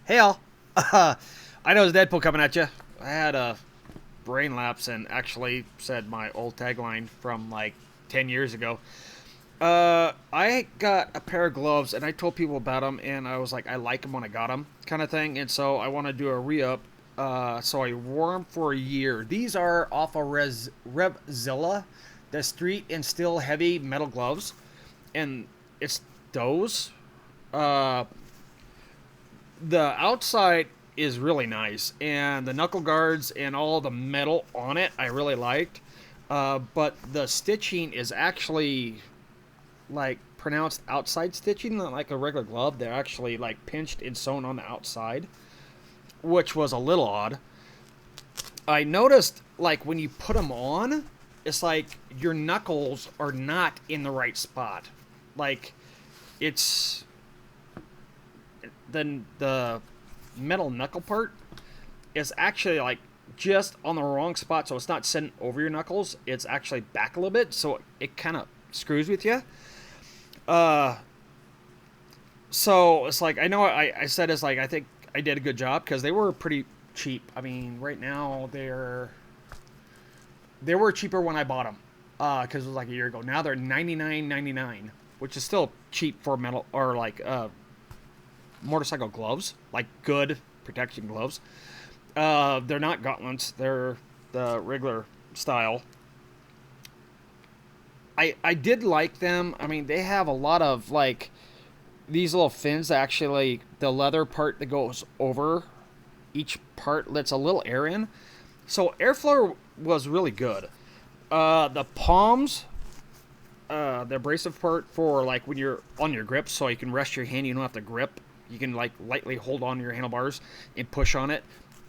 Hey, all. I know it's Deadpool coming at you. I had a brain lapse and actually said my old tagline from like 10 years ago. I got a pair of gloves and I told people about them and I was like, I like them when I got them, kind of thing. And so I want to do a re up. So I wore them for a year. These are off of Revzilla, the street and steel heavy metal gloves. And it's those. Uh, the outside is really nice, and the knuckle guards and all the metal on it I really liked. But the stitching is actually like pronounced outside stitching, not like a regular glove. They're actually like pinched and sewn on the outside, which was a little odd. I noticed like when you put them on, it's like your knuckles are not in the right spot. Like it's then the metal knuckle part is actually like just on the wrong spot, so it's not sitting over your knuckles. It's actually back a little bit, so it kind of screws with you. Uh, so it's like I know I said it's like I think I did a good job because they were pretty cheap. I mean, right now they were cheaper when I bought them because it was like a year ago. Now they're 99.99, which is still cheap for metal or like motorcycle gloves, like good protection gloves. They're not gauntlets. They're the regular style. I did like them. I mean, they have a lot of like these little fins. Actually, the leather part that goes over each part lets a little air in. So airflow was really good. The palms, the abrasive part for like when you're on your grip, so you can rest your hand. You don't have to grip. You can like lightly hold on to your handlebars and push on it.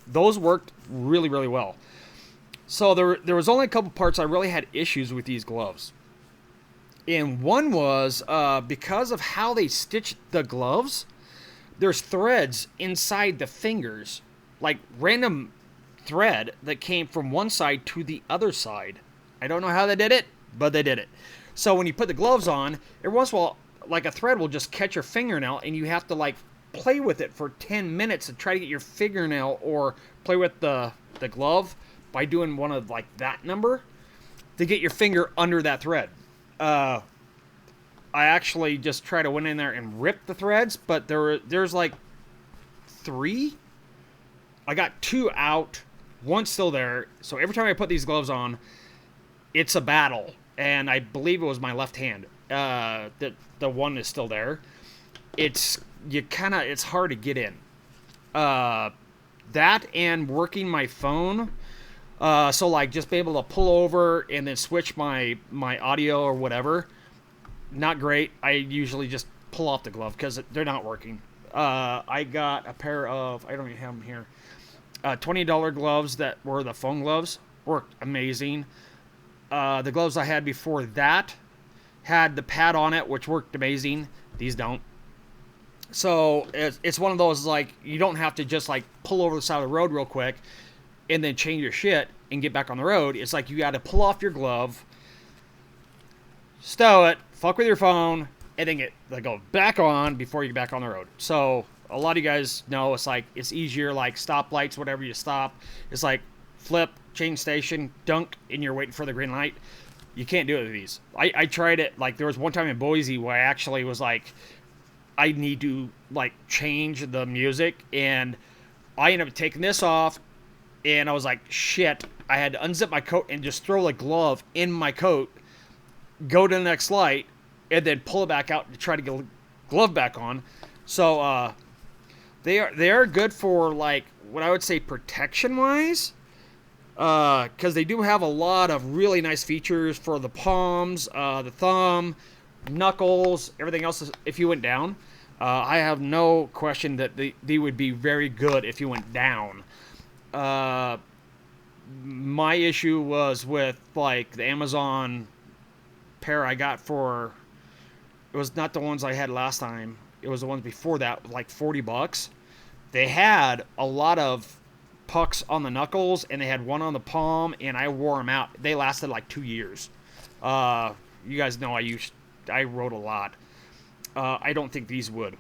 Those worked really, really well. So there was only a couple parts I really had issues with these gloves. And one was because of how they stitched the gloves, there's threads inside the fingers, like random thread that came from one side to the other side. I don't know how they did it, but they did it. So when you put the gloves on, every once in a while, like a thread will just catch your fingernail, and you have to like play with it for 10 minutes to try to get your fingernail or play with the glove by doing one of like that number to get your finger under that thread. Uh, I actually just try to went in there and rip the threads, but there's like three. I got two out, one's still there. So every time I put these gloves on, it's a battle, and I believe it was my left hand. The one is still there. It's hard to get in. Uh, that and working my phone. So like just be able to pull over and then switch my audio or whatever. Not great. I usually just pull off the glove because they're not working. I got a pair of, I don't even have them here, $20 gloves that were the phone gloves. Worked amazing. The gloves I had before that had the pad on it, which worked amazing. These don't. So it's one of those like you don't have to just like pull over the side of the road real quick and then change your shit and get back on the road. It's like you got to pull off your glove, stow it, fuck with your phone, and then go back on before you get back on the road. So a lot of you guys know it's like it's easier like stoplights, whatever you stop. It's like flip, change station, dunk, and you're waiting for the green light. You can't do it with these. I tried it. Like there was one time in Boise where I actually was like, I need to like change the music, and I ended up taking this off, and I was like, shit. I had to unzip my coat and just throw the glove in my coat, go to the next light, and then pull it back out to try to get the glove back on. So they are good for like what I would say protection wise, because they do have a lot of really nice features for the palms, the thumb, knuckles, everything else. If you went down, I have no question that they would be very good if you went down. Uh, my issue was with like the Amazon pair I got for, it was not the ones I had last time. It was the ones before that, like $40. They had a lot of pucks on the knuckles, and they had one on the palm, and I wore them out. They lasted like 2 years. You guys know I wrote a lot. I don't think these would,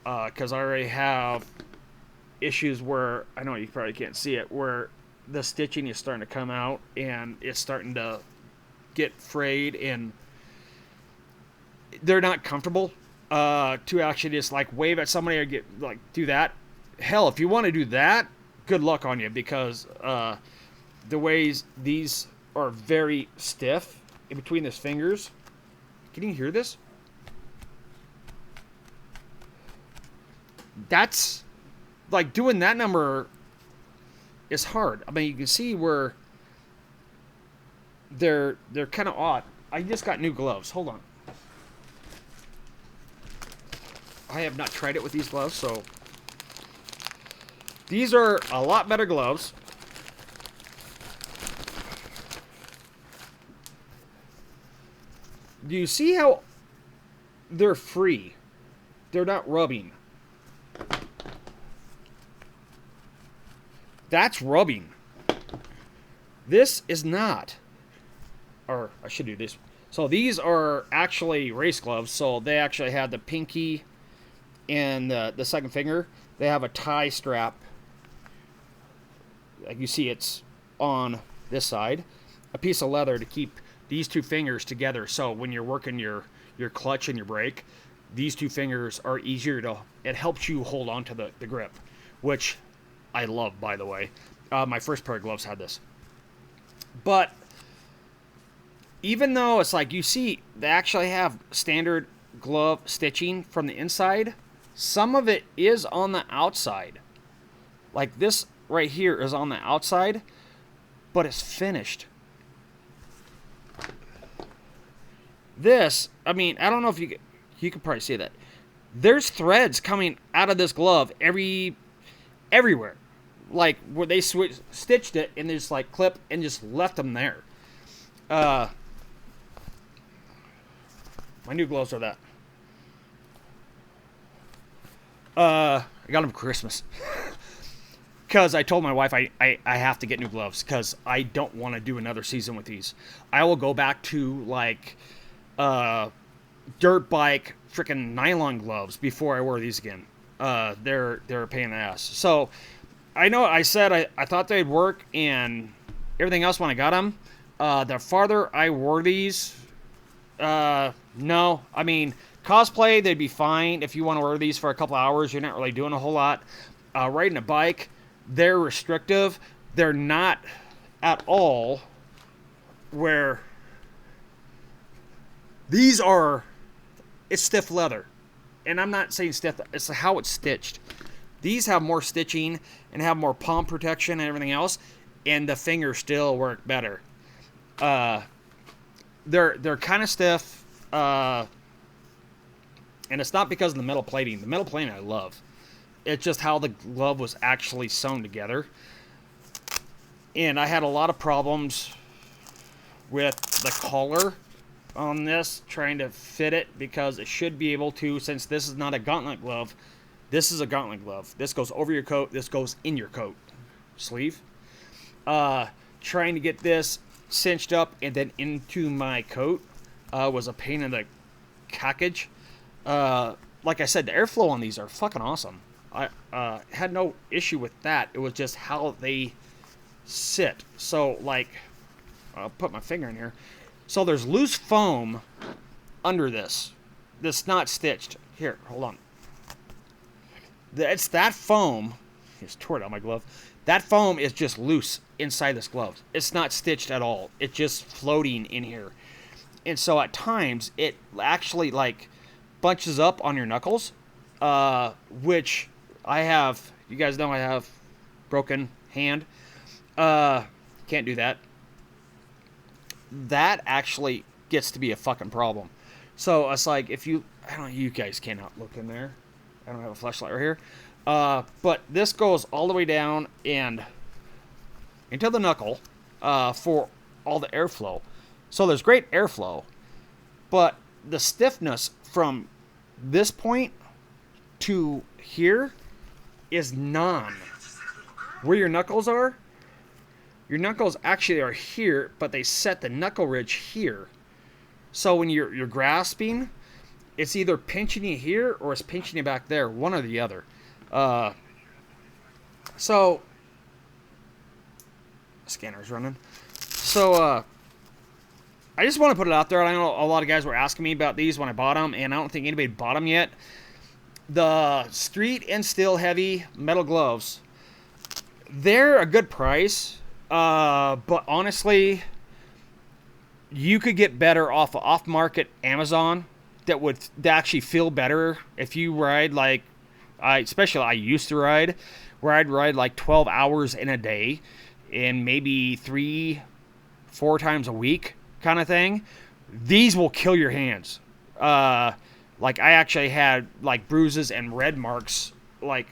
because I already have issues where, I know you probably can't see it, where the stitching is starting to come out and it's starting to get frayed, and they're not comfortable to actually just like wave at somebody or get like do that. Hell, if you want to do that, good luck on you, because the ways these are very stiff in between these fingers. Can you hear this? That's like doing that number is hard. I mean, you can see where they're kind of odd. I just got new gloves. Hold on. I have not tried it with these gloves, so these are a lot better gloves. Do you see how they're free? They're not rubbing. That's rubbing. This is not. Or I should do this. So these are actually race gloves. So they actually have the pinky and the second finger. They have a tie strap. Like you see, it's on this side. A piece of leather to keep these two fingers together. So when you're working your clutch and your brake, these two fingers are easier to... It helps you hold on to the grip, which I love, by the way. My first pair of gloves had this. But even though it's like, you see, they actually have standard glove stitching from the inside, some of it is on the outside. Like this right here is on the outside, but it's finished. This, I mean, I don't know if you can probably see that. There's threads coming out of this glove everywhere. Like where they stitched it and they just like clip and just left them there. My new gloves are that. I got them for Christmas. Because I told my wife I have to get new gloves because I don't want to do another season with these. I will go back to like dirt bike freaking nylon gloves before I wear these again. They're a pain in the ass. So I know I said I thought they'd work and everything else when I got them. The farther I wore these, no. I mean, cosplay, they'd be fine if you want to wear these for a couple hours. You're not really doing a whole lot. Riding a bike, they're restrictive. They're not at all where these are. It's stiff leather. And I'm not saying stiff, it's how it's stitched. These have more stitching and have more palm protection and everything else, and the fingers still work better. They're kind of stiff, and it's not because of the metal plating. The metal plating I love. It's just how the glove was actually sewn together. And I had a lot of problems with the collar on this, trying to fit it, because it should be able to, since this is not a gauntlet glove, this is a gauntlet glove. This goes over your coat, this goes in your coat sleeve. Trying to get this cinched up and then into my coat was a pain in the cackage. Like I said, the airflow on these are fucking awesome. I had no issue with that. It was just how they sit. So, like, I'll put my finger in here. So there's loose foam under this. That's not stitched. Here, hold on. It's that foam. It's tore it out my glove. That foam is just loose inside this glove. It's not stitched at all. It's just floating in here. And so at times, it actually, like, bunches up on your knuckles, which I have. You guys know I have broken hand. Can't do that. That actually gets to be a fucking problem. So it's like, if you, I don't know, you guys cannot look in there. I don't have a flashlight right here. But this goes all the way down and into the knuckle for all the airflow. So there's great airflow, but the stiffness from this point to here is none. Where your knuckles are, your knuckles actually are here, but they set the knuckle ridge here. So when you're grasping, it's either pinching you here or it's pinching you back there, one or the other. So, scanner's running. So, I just want to put it out there. I know a lot of guys were asking me about these when I bought them, and I don't think anybody bought them yet. The Street and Steel Heavy metal gloves. They're a good price, but honestly, you could get better off-market Amazon that would actually feel better if you ride like especially I used to ride, where I'd ride like 12 hours in a day and maybe 3-4 times a week kind of thing. These will kill your hands. Like I actually had like bruises and red marks like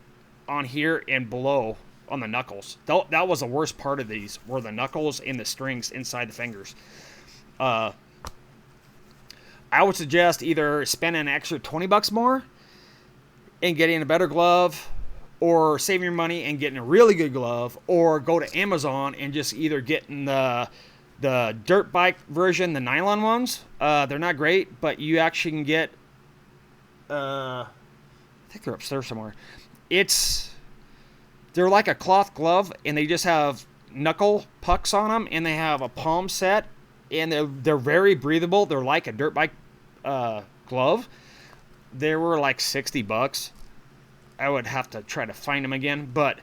on here and below on the knuckles. That was the worst part of these, were the knuckles and the strings inside the fingers. I would suggest either spending an extra $20 more and getting a better glove, or saving your money and getting a really good glove, or go to Amazon and just either getting the dirt bike version, the nylon ones. They're not great, but you actually can get, I think they're upstairs somewhere. They're like a cloth glove, and they just have knuckle pucks on them, and they have a palm set, and they're very breathable. They're like a dirt bike glove. They were like $60. I would have to try to find them again, but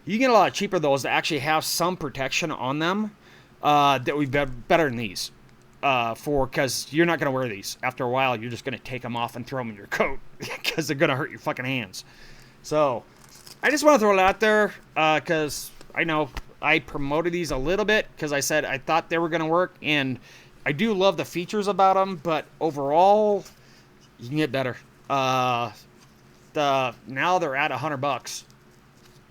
you can get a lot cheaper those that actually have some protection on them that would be better than these. Because you're not going to wear these. After a while, you're just going to take them off and throw them in your coat because they're going to hurt your fucking hands. So, I just want to throw it out there because I know I promoted these a little bit because I said I thought they were going to work, and I do love the features about them, but overall, you can get better. Now they're at $100,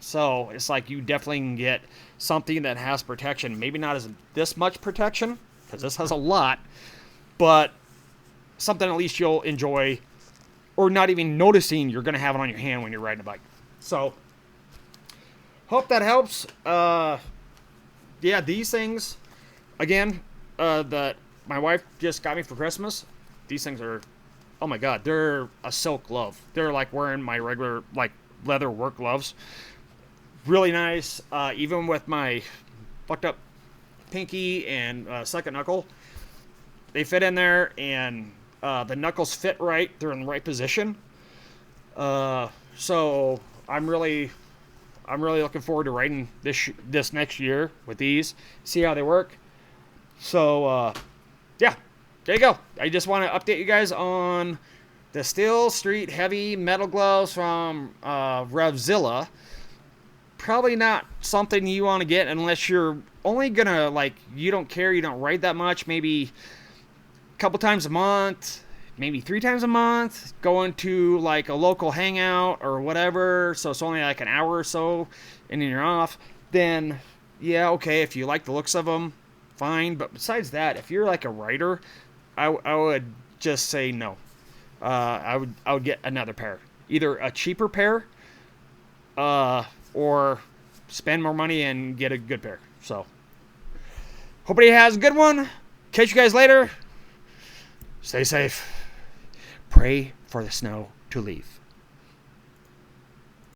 so it's like you definitely can get something that has protection. Maybe not as this much protection, because this has a lot, but something at least you'll enjoy, or not even noticing you're going to have it on your hand when you're riding a bike. So, hope that helps. Yeah, these things, again, that my wife just got me for Christmas. These things are, oh my god, they're a silk glove. They're like wearing my regular like leather work gloves. Really nice. Even with my fucked up pinky and second knuckle, they fit in there, and the knuckles fit right. They're in the right position. So I'm really looking forward to riding this next year with these. See how they work. So yeah, there you go. I just want to update you guys on the Steel Street Heavy metal gloves from Revzilla. Probably not something you want to get unless you're only gonna, like, you don't care, you don't ride that much, maybe a couple times a month, maybe 3 times a month, going to like a local hangout or whatever, so it's only like an hour or so and then you're off. Then yeah, okay, if you like the looks of them, fine. But besides that, if you're like a rider, I would just say no. I would get another pair, either a cheaper pair, or spend more money and get a good pair. So, hope everybody has a good one. Catch you guys later. Stay safe. Pray for the snow to leave.